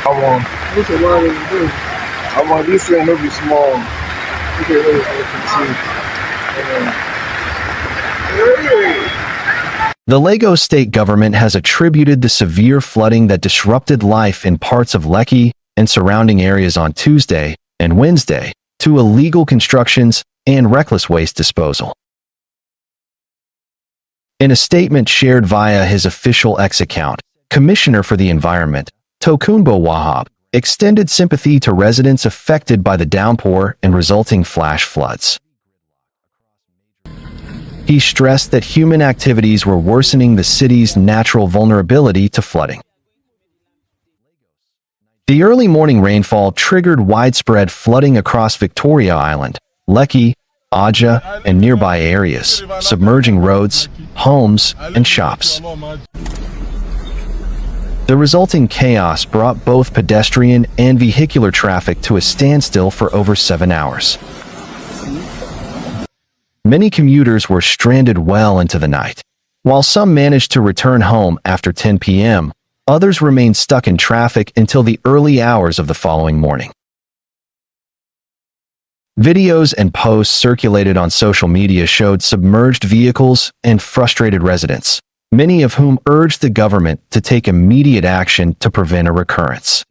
I'm on. What's a lot of you I'm on this end. It'll be small. Okay, wait, I can see. The Lagos state government has attributed the severe flooding that disrupted life in parts of Lekki and surrounding areas on Tuesday and Wednesday to illegal constructions and reckless waste disposal. In a statement shared via his official X account, Commissioner for the Environment, Tokunbo Wahab, extended sympathy to residents affected by the downpour and resulting flash floods. He stressed that human activities were worsening the city's natural vulnerability to flooding. The early morning rainfall triggered widespread flooding across Victoria Island, Lekki, Aja, and nearby areas, submerging roads, homes, and shops. The resulting chaos brought both pedestrian and vehicular traffic to a standstill for over 7 hours. Many commuters were stranded well into the night. While some managed to return home after 10 p.m., others remained stuck in traffic until the early hours of the following morning. Videos and posts circulated on social media showed submerged vehicles and frustrated residents, many of whom urged the government to take immediate action to prevent a recurrence.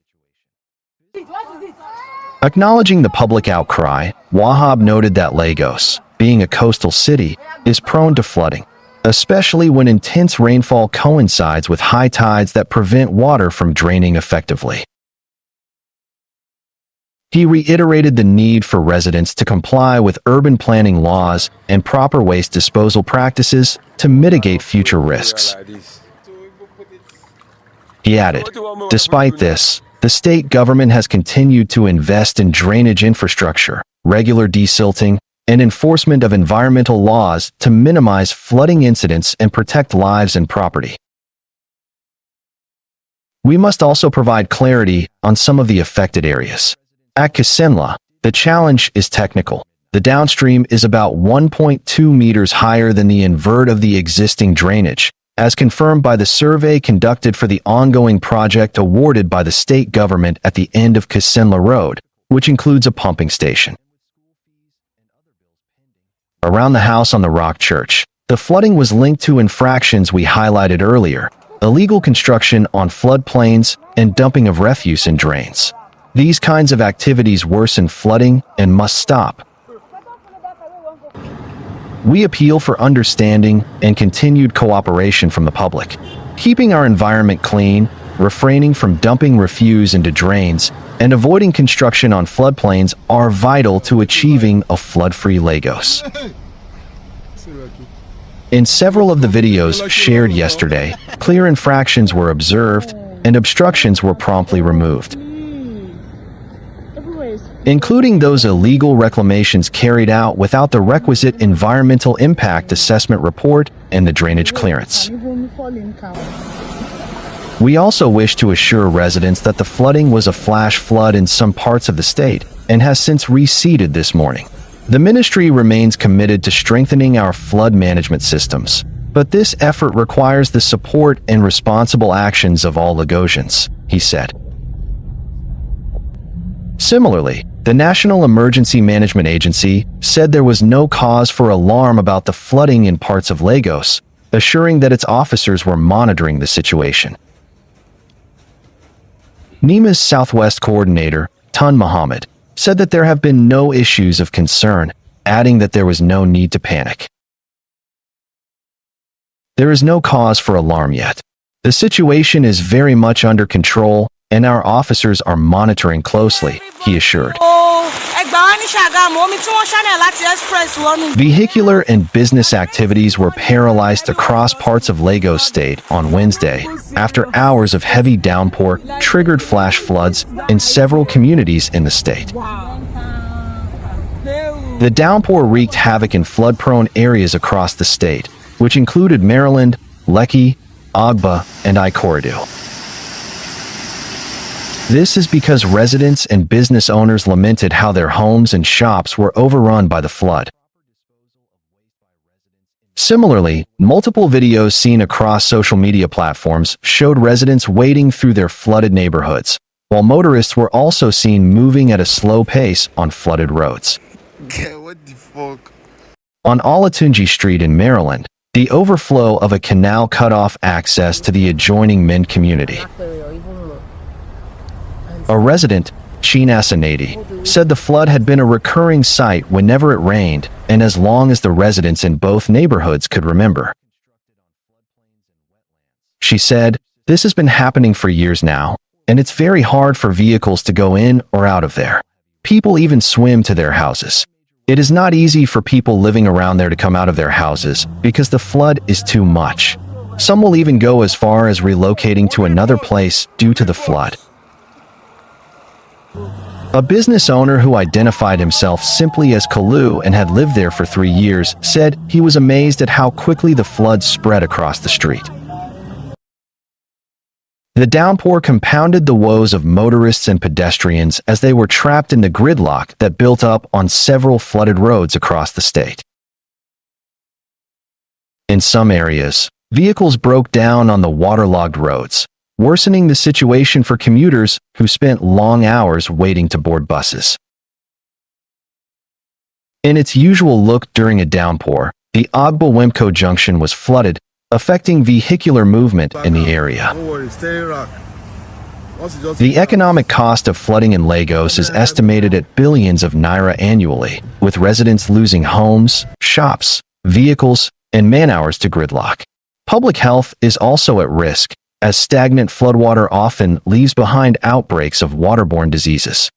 Acknowledging the public outcry, Wahab noted that Lagos, being a coastal city, is prone to flooding, especially when intense rainfall coincides with high tides that prevent water from draining effectively. He reiterated the need for residents to comply with urban planning laws and proper waste disposal practices to mitigate future risks. He added, despite this, the state government has continued to invest in drainage infrastructure, regular desilting, and enforcement of environmental laws to minimize flooding incidents and protect lives and property. We must also provide clarity on some of the affected areas. At Kisenla, the challenge is technical. The downstream is about 1.2 meters higher than the invert of the existing drainage, as confirmed by the survey conducted for the ongoing project awarded by the state government at the end of Kisenla Road, which includes a pumping station. Around the house on the Rock Church, the flooding was linked to infractions we highlighted earlier, illegal construction on floodplains and dumping of refuse in drains. These kinds of activities worsen flooding and must stop. We appeal for understanding and continued cooperation from the public. Keeping our environment clean, refraining from dumping refuse into drains, and avoiding construction on floodplains are vital to achieving a flood-free Lagos. In several of the videos shared yesterday, clear infractions were observed and obstructions were promptly removed, including those illegal reclamations carried out without the requisite environmental impact assessment report and the drainage clearance. We also wish to assure residents that the flooding was a flash flood in some parts of the state and has since receded this morning. The ministry remains committed to strengthening our flood management systems, but this effort requires the support and responsible actions of all Lagosians, he said. Similarly, the National Emergency Management Agency said there was no cause for alarm about the flooding in parts of Lagos, assuring that its officers were monitoring the situation. NEMA's Southwest Coordinator, Tun Mohammed, said that there have been no issues of concern, adding that there was no need to panic. There is no cause for alarm yet. The situation is very much under control, and our officers are monitoring closely, he assured. Vehicular and business activities were paralyzed across parts of Lagos State on Wednesday after hours of heavy downpour triggered flash floods in several communities in the state. The downpour wreaked havoc in flood-prone areas across the state, which included Maryland, Lekki, Agba, and Ikorodu. This is because residents and business owners lamented how their homes and shops were overrun by the flood. Similarly, multiple videos seen across social media platforms showed residents wading through their flooded neighborhoods, while motorists were also seen moving at a slow pace on flooded roads. Yeah, what the fuck? On Olatunji Street in Maryland, the overflow of a canal cut off access to the adjoining Min community. A resident, Chinasa Nady, said the flood had been a recurring sight whenever it rained and as long as the residents in both neighborhoods could remember. She said, "This has been happening for years now, and it's very hard for vehicles to go in or out of there. People even swim to their houses. It is not easy for people living around there to come out of their houses because the flood is too much. Some will even go as far as relocating to another place due to the flood." A business owner who identified himself simply as Kalu and had lived there for 3 years said he was amazed at how quickly the flood spread across the street. The downpour compounded the woes of motorists and pedestrians as they were trapped in the gridlock that built up on several flooded roads across the state. In some areas, vehicles broke down on the waterlogged roads, worsening the situation for commuters who spent long hours waiting to board buses. In its usual look during a downpour, the Agbo-Wemco junction was flooded, affecting vehicular movement in the area. Don't worry, stay in rock. The economic cost of flooding in Lagos is estimated at billions of naira annually, with residents losing homes, shops, vehicles, and man-hours to gridlock. Public health is also at risk, as stagnant floodwater often leaves behind outbreaks of waterborne diseases.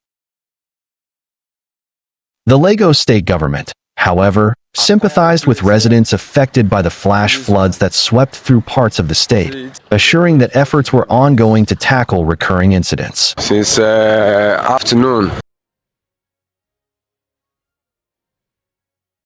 The Lagos state government, however, sympathized with residents affected by the flash floods that swept through parts of the state, assuring that efforts were ongoing to tackle recurring incidents. Since afternoon,